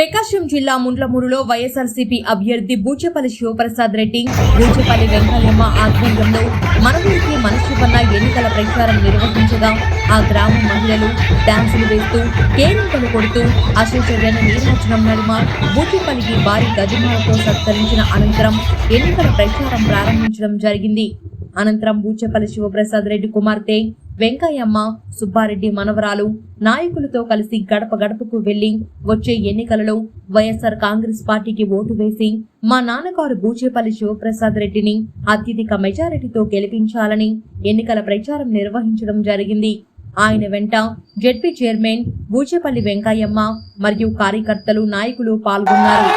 ప్రకాశం జిల్లా ముండ్లమూరులో వైఎస్ఆర్సీపీ అభ్యర్థి బూచేపల్లి శివప్రసాద్ రెడ్డి, బూచేపల్లి వెంకయ్యమ్మ ఆధ్వర్యంలో మనవరికి మనసుపన్న ఎన్నికల ప్రచారం నిర్వహించగా ఆ గ్రామ మహిళలు డాన్సులు వేస్తూ కేరింతలు కొడుతూ అశేషజన నీరాజనం నడుమ బూచేపల్లికి భారీ గజమాలతో సత్కరించిన అనంతరం ఎన్నికల ప్రచారం ప్రారంభించడం జరిగింది. అనంతరం బూచేపల్లి శివప్రసాద్ రెడ్డి కుమార్తె వెంకయ్యమ్మ, సుబ్బారెడ్డి మనవరాలు నాయకులతో కలిసి గడప గడపకు వెళ్లి వచ్చే ఎన్నికలలో వైఎస్ఆర్ కాంగ్రెస్ పార్టీకి ఓటు వేసి మా నాన్నగారు బూచేపల్లి శివప్రసాద్ రెడ్డిని అత్యధిక మెజారిటీతో గెలిపించాలని ఎన్నికల ప్రచారం నిర్వహించడం జరిగింది. ఆయన వెంట జెడ్పీ చైర్మన్ బూచేపల్లి వెంకయ్యమ్మ మరియు కార్యకర్తలు, నాయకులు పాల్గొన్నారు.